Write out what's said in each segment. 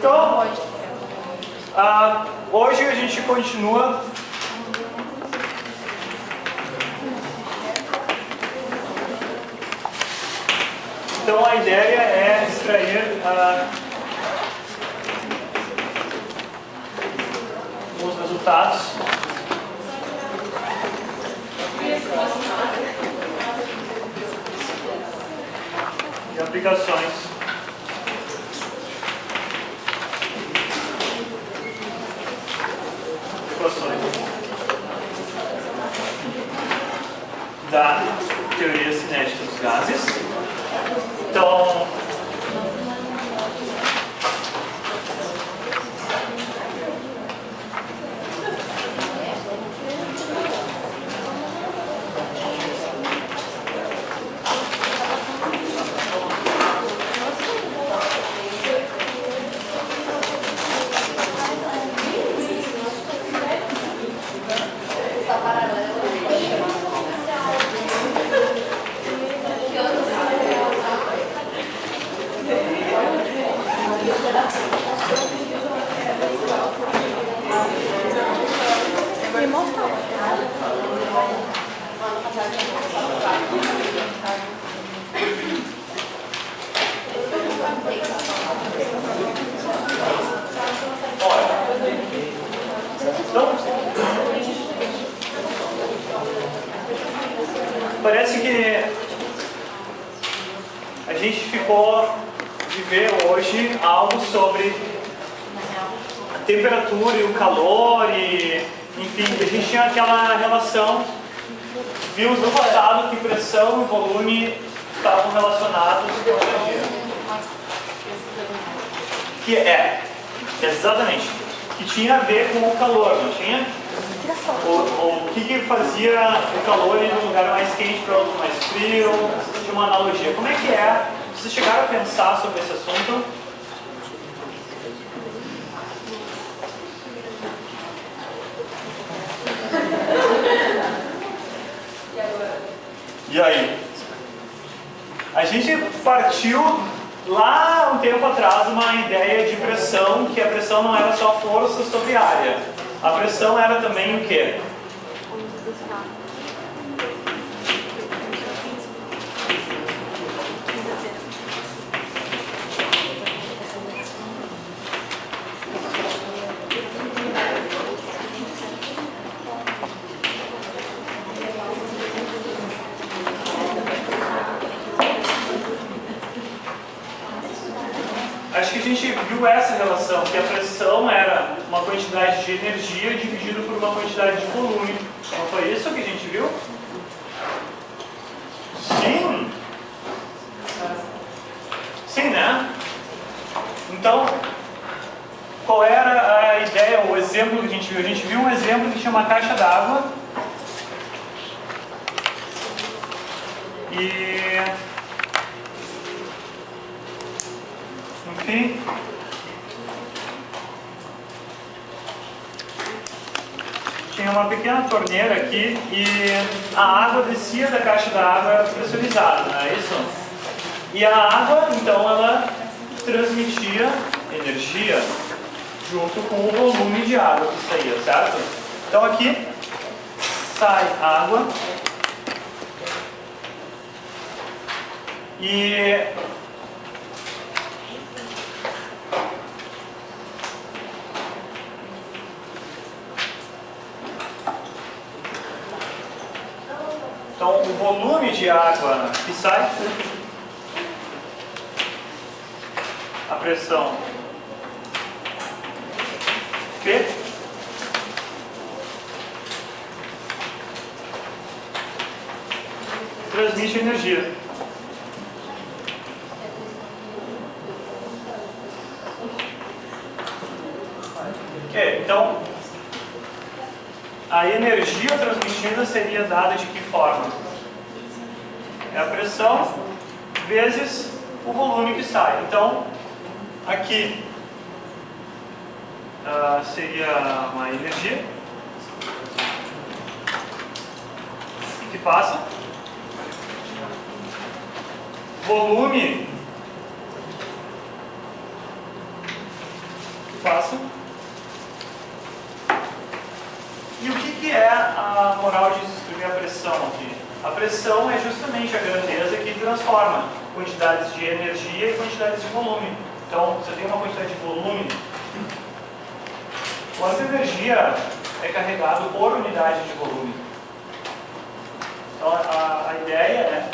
Então, hoje a gente continua então a ideia é extrair os resultados e aplicações da teoria cinética dos gases. Então, parece que a gente ficou de ver hoje algo sobre a temperatura e o calor e, enfim, a gente tinha aquela relação, vimos no passado que pressão e volume estavam relacionados com a energia. Que exatamente, que tinha a ver com o calor, não tinha? O que fazia o calor ir de um lugar mais quente para outro mais frio? Tinha uma analogia. Como é que é? Vocês chegaram a pensar sobre esse assunto? E aí? A gente partiu lá um tempo atrás uma ideia de pressão, que a pressão não era só força sobre área. A pressão era também o quê? Acho que a gente viu essa relação, que a pressão era uma quantidade de energia dividido por uma quantidade de volume. Não foi isso que a gente viu? Sim! Sim, né? Então, qual era a ideia, o exemplo que a gente viu? A gente viu um exemplo que tinha uma caixa d'água e... enfim, tinha uma pequena torneira aqui e a água descia da caixa d'água pressurizada, não é isso? E a água, então, ela transmitia energia junto com o volume de água que saía, certo? Então aqui sai água e então, o volume de água que sai, a pressão P, transmite energia. Ok, então, a energia transmitida seria dada de que forma? É a pressão vezes o volume que sai. Então, aqui seria uma energia que passa. Volume fácil. E o que é a moral de escrever a pressão aqui? A pressão é justamente a grandeza que transforma quantidades de energia e quantidades de volume. Então, você tem uma quantidade de volume. Quanta energia é carregado por unidade de volume? Então, a ideia é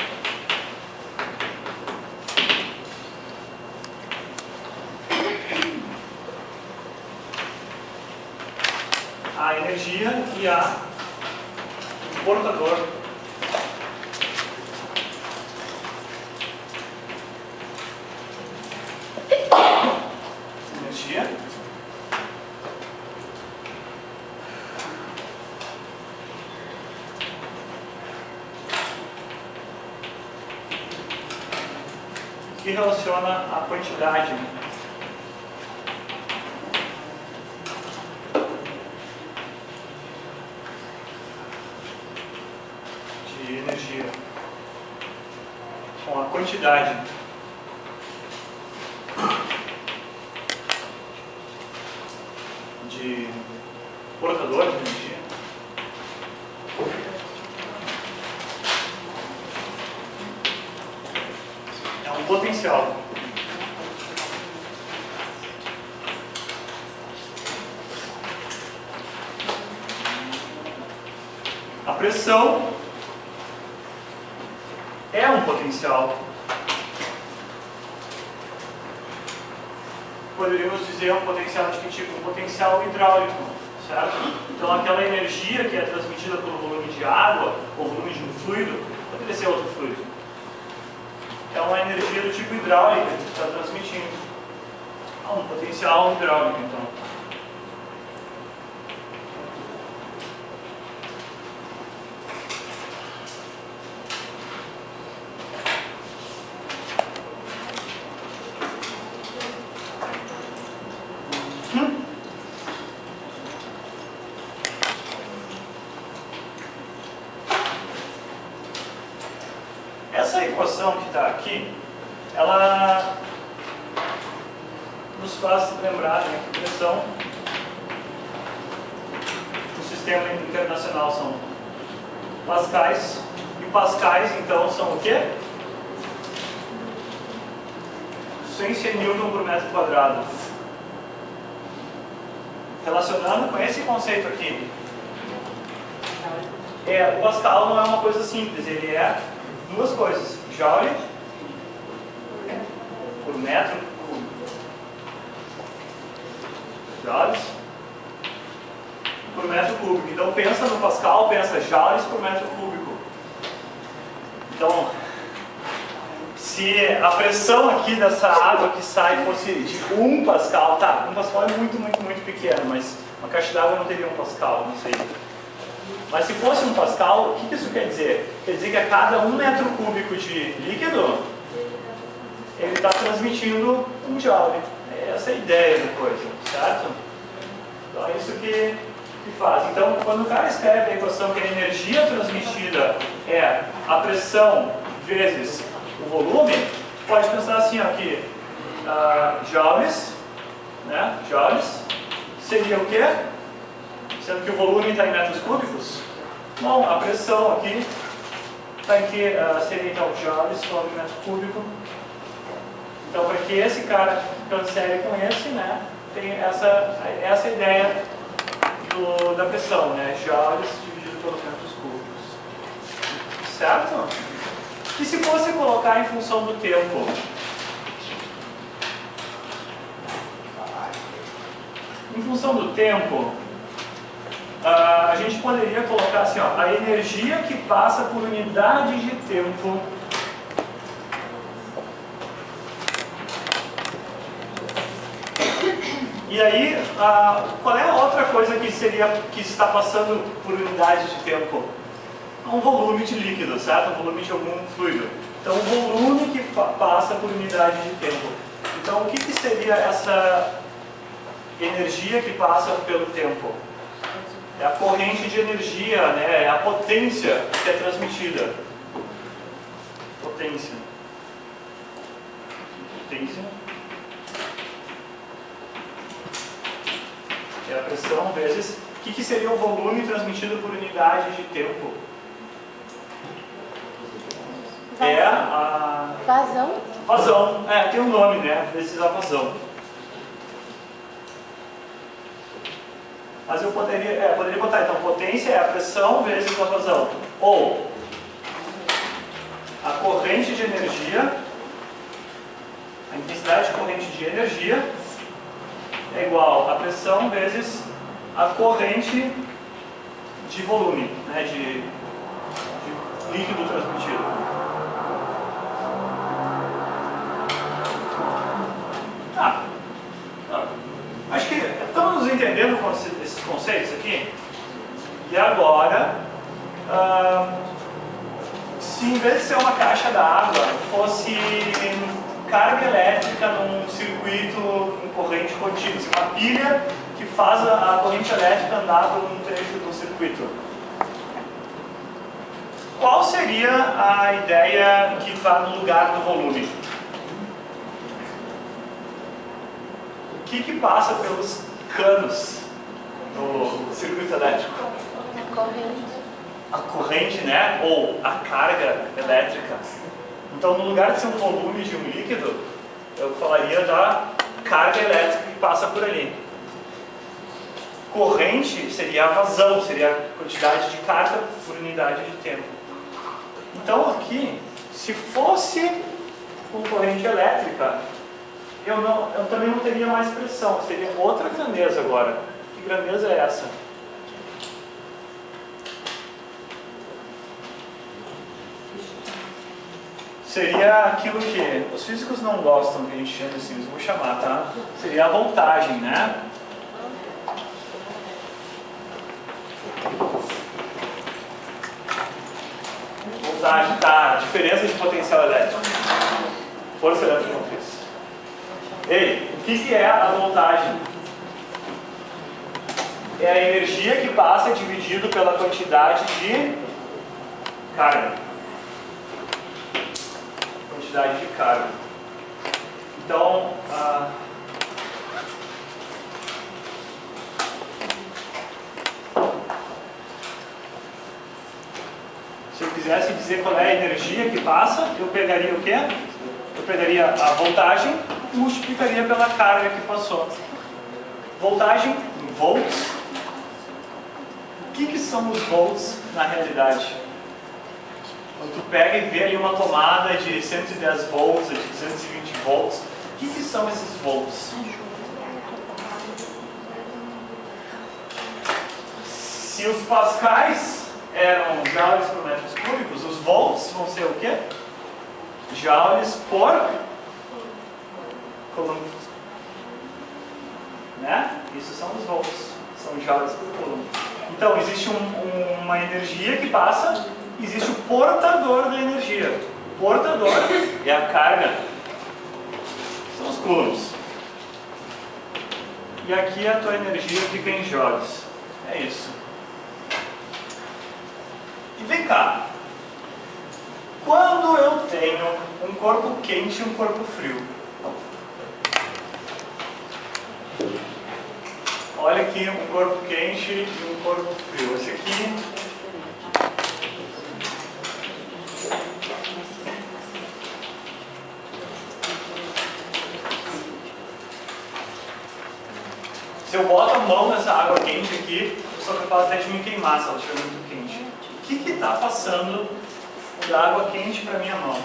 a energia e o portador energia que relaciona a quantidade de energia com a quantidade de portador de energia. É um potencial. A pressão é um potencial. Poderíamos dizer um potencial de que tipo? Um potencial hidráulico, certo? Então aquela energia que é transmitida pelo volume de água ou volume de um fluido, poderia ser outro fluido. É uma energia do tipo hidráulica que está transmitindo. Um potencial hidráulico, então. Essa equação que está aqui, ela nos faz lembrar, né, que pressão no sistema internacional são pascais, e pascais então são o quê? 100 Newton por metro quadrado. Relacionando com esse conceito aqui, o Pascal não é uma coisa simples, ele é duas coisas, Joule por metro cúbico. Joules por metro cúbico. Então pensa no Pascal, pensa joules por metro cúbico. Então, se a pressão aqui dessa água que sai fosse de 1 Pascal, tá, 1 Pascal é muito, muito, muito pequeno, mas uma caixa d'água não teria 1 Pascal, não sei. Mas se fosse 1 Pascal, o que isso quer dizer? Quer dizer que a cada 1 metro cúbico de líquido, ele está transmitindo 1 joule. Essa é a ideia da coisa, certo? Então é isso que faz. Então, quando o cara escreve a equação que a energia transmitida é a pressão vezes o volume, pode pensar assim, ó, que joules, né? Joules seria o quê? Sendo que o volume está em metros cúbicos. Bom, a pressão aqui está em que seria então joules sobre metro cúbico. Então, para que esse cara cancele com esse, né, tem essa ideia da pressão, né, joules dividido pelos metros cúbicos. Certo? E se fosse colocar em função do tempo? Em função do tempo, a gente poderia colocar assim, ó, a energia que passa por unidade de tempo e aí, qual é a outra coisa que está passando por unidade de tempo? Um volume de líquido, certo? Um volume de algum fluido. Então, o volume que passa por unidade de tempo. Então, o que seria essa energia que passa pelo tempo? É a corrente de energia, né? É a potência que é transmitida. Potência. É a pressão vezes... O que seria o volume transmitido por unidade de tempo? É a... Vazão. Vazão. Tem um nome, né? Vezes a vazão. Mas eu poderia botar, então, potência é a pressão vezes a vazão. Ou a corrente de energia, a intensidade de corrente de energia é igual a pressão vezes a corrente de volume, né, de líquido transmitido. Acho que estamos entendendo esses conceitos aqui. E agora, se em vez de ser uma caixa d'água, fosse carga elétrica num circuito com corrente contínua, uma pilha que faz a corrente elétrica andar por um trecho do circuito. Qual seria a ideia que está no lugar do volume? O que passa pelos canos do circuito elétrico? A corrente. A corrente, né? Ou a carga elétrica. Então, no lugar de ser um volume de um líquido, eu falaria da carga elétrica que passa por ali. Corrente seria a vazão, seria a quantidade de carga por unidade de tempo. Então, aqui, se fosse com corrente elétrica, eu também não teria mais pressão, seria outra grandeza agora. Que grandeza é essa? Seria aquilo que os físicos não gostam que a gente chame assim, mas eu vou chamar, tá? Seria a voltagem, né? Voltagem, tá? Diferença de potencial elétrico. Força elétrica motriz. Ei, o que é a voltagem? É a energia que passa dividido pela quantidade de carga. Quantidade de carga. Então, se eu quisesse dizer qual é a energia que passa, eu pegaria o quê? Eu pegaria a voltagem e multiplicaria pela carga que passou. Voltagem em volts. O que são os volts na realidade? Quando tu pega e vê ali uma tomada de 110 volts, de 220 volts, o que são esses volts? Se os pascais eram joules por metros cúbicos, os volts vão ser o quê? Joules por coulomb. Né? Isso são os volts, são joules por coulomb. Então, existe uma energia que passa, existe o portador da energia. O portador é a carga, são os coulombs. E aqui a tua energia fica em joules. É isso. E vem cá. Quando eu tenho um corpo quente e um corpo frio, olha aqui um corpo quente e um corpo frio. Esse aqui se eu boto a mão nessa água quente aqui, eu sou capaz até de me queimar se ela estiver muito quente. O que está passando da água quente para minha mão?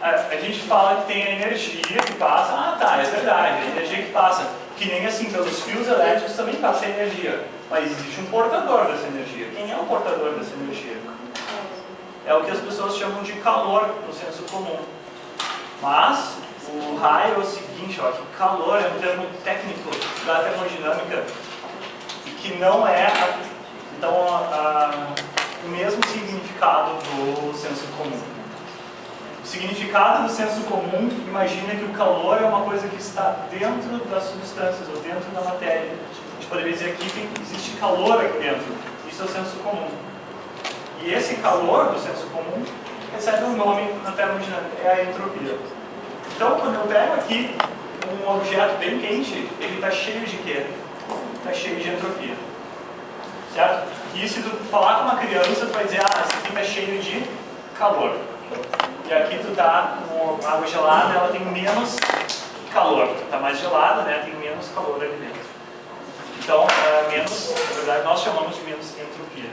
A gente fala que tem a energia que passa. Ah, tá, é verdade, a energia que passa. Que nem assim, pelos fios elétricos também passa a energia. Mas existe um portador dessa energia. Quem é o portador dessa energia? É o que as pessoas chamam de calor no senso comum. Mas o raio é o seguinte, ó, que calor é um termo técnico da termodinâmica que não é então, o mesmo significado do senso comum. O significado do senso comum imagina que o calor é uma coisa que está dentro das substâncias ou dentro da matéria. A gente poderia dizer aqui que existe calor aqui dentro. Isso é o senso comum. E esse calor do senso comum recebe um nome na termodinâmica, é a entropia. Então, quando eu pego aqui um objeto bem quente, ele está cheio de quê? Está cheio de entropia. Certo? E se tu falar com uma criança, tu vai dizer, ah, esse aqui está cheio de calor. E aqui tu tá com água gelada, ela tem menos calor. Está mais gelada, né? Tem menos calor ali dentro. Então, menos, na verdade, nós chamamos de menos entropia.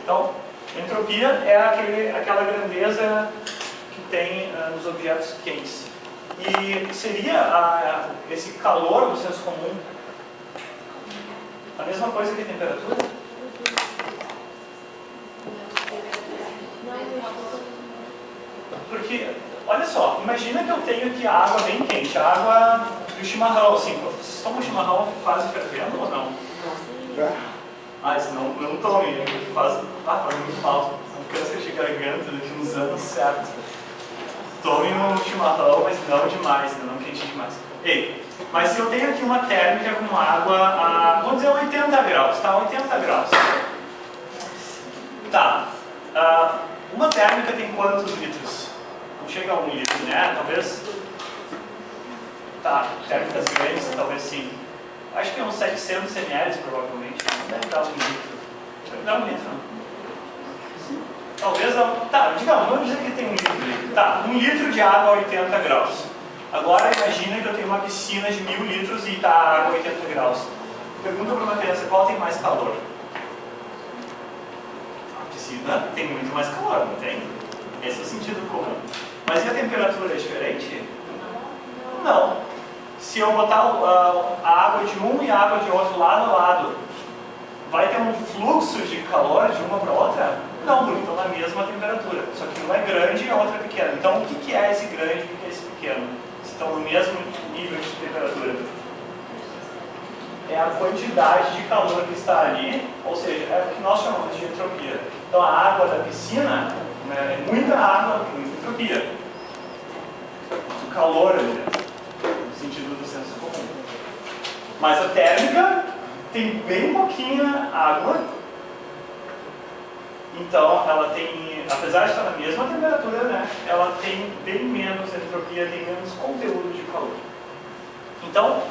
Então, entropia é aquela grandeza que tem nos objetos quentes. E seria esse calor do senso comum a mesma coisa que a temperatura? Porque, olha só, imagina que eu tenho aqui a água bem quente, a água do chimarrão, assim, vocês tomam chimarrão quase fervendo ou não? Ah, isso não tome, faz muito mal, um câncer de garganta daqui uns anos, certo? Tome um chimarrão, mas não demais, não quente demais. Ei, mas se eu tenho aqui uma térmica com água a, vamos dizer, 80 graus, tá? 80 graus. Tá. Uma térmica tem quantos litros? Não chega a 1 litro, né? Talvez. Tá, térmicas grandes, talvez sim. Acho que é uns 700 ml, provavelmente. Não deve dar 1 litro. Deve dar 1 litro, não? Talvez não. Tá, digamos, vamos dizer que tem 1 litro. Tá, 1 litro de água a 80 graus. Agora imagina que eu tenho uma piscina de 1000 litros e está a água a 80 graus. Pergunta para uma criança qual tem mais calor. A piscina tem muito mais calor, não tem? Esse é o sentido comum. Mas e a temperatura é diferente? Não. Se eu botar a água de um e a água de outro lado a lado, vai ter um fluxo de calor de uma para outra? Não, porque estão na mesma temperatura. Só que uma é grande e a outra é pequena. Então o que é esse grande e o que é esse pequeno? Se estão no mesmo nível de temperatura. É a quantidade de calor que está ali, ou seja, é o que nós chamamos de entropia. Então a água da piscina, né, é muita água, muita entropia. O calor ali, né, no sentido do senso comum. Mas a térmica tem bem pouquinha água, então ela tem, apesar de estar na mesma temperatura, né, ela tem bem menos entropia, tem menos conteúdo de calor. Então,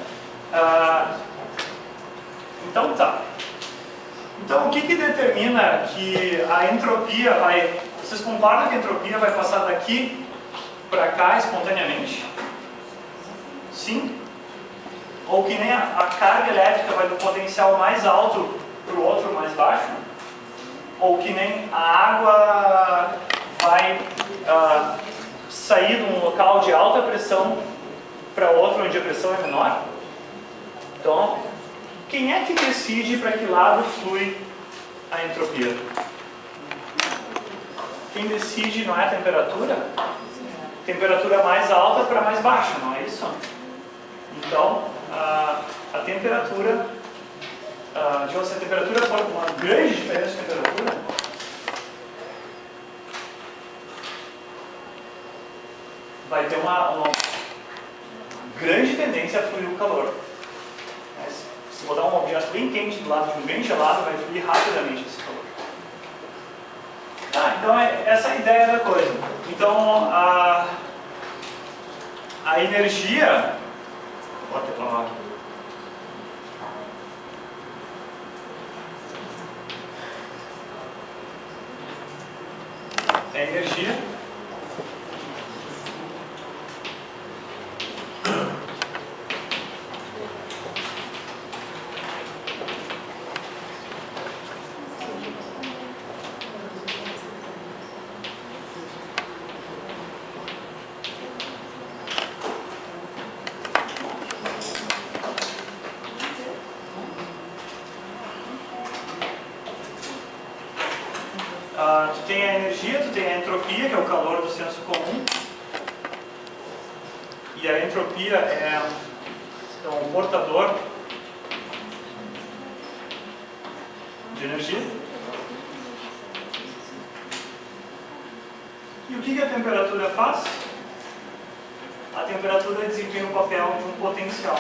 tá. Então o que determina que a entropia vai... Vocês concordam que a entropia vai passar daqui para cá espontaneamente? Sim? Ou que nem a carga elétrica vai do potencial mais alto para o outro mais baixo? Ou que nem a água vai sair de um local de alta pressão para outro onde a pressão é menor? Então, quem é que decide para que lado flui a entropia? Quem decide não é a temperatura? Temperatura mais alta para mais baixa, não é isso? Então, a temperatura, se a temperatura for uma grande diferença de temperatura, vai ter uma grande tendência a fluir o calor. Se botar um objeto bem quente do lado de um bem gelado, vai fluir rapidamente esse calor. Então essa é a ideia da coisa. Então a energia... A energia tu tem a energia, tu tem a entropia, que é o calor do senso comum. E a entropia é um portador de energia. E o que a temperatura faz? A temperatura desempenha o papel de um potencial.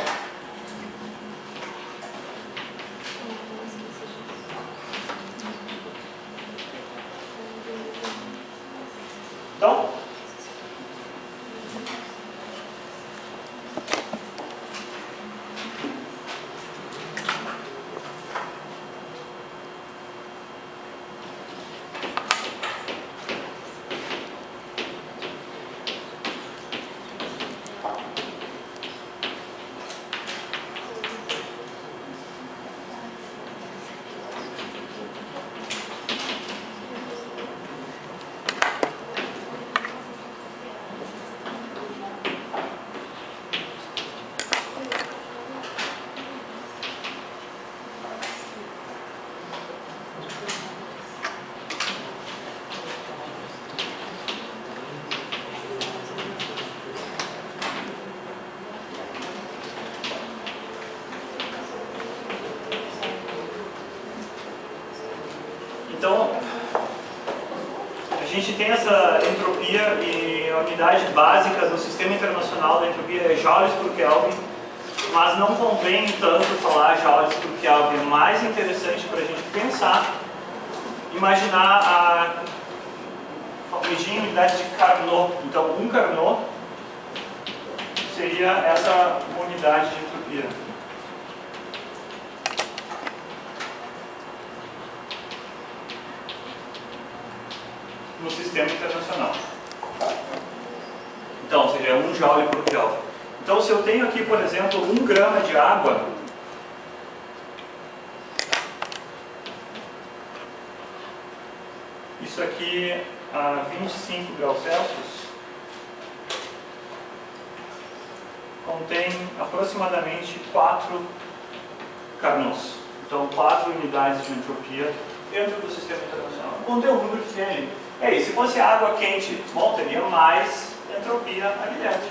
Então, gente tem essa entropia e a unidade básica do Sistema Internacional da Entropia é joules por Kelvin, mas não convém tanto falar joules por Kelvin. É mais interessante para a gente pensar, imaginar medir a unidade de Carnot. Então, 1 Carnot seria essa unidade de entropia. No Sistema Internacional. Então, seria 1 joule por Kelvin. Então, se eu tenho aqui, por exemplo, 1 grama de água, isso aqui a 25 graus Celsius, contém aproximadamente 4 Carnots. Então, 4 unidades de entropia dentro do Sistema Internacional. O conteúdo dele é isso. Se fosse água quente, bom, teria mais entropia ali dentro.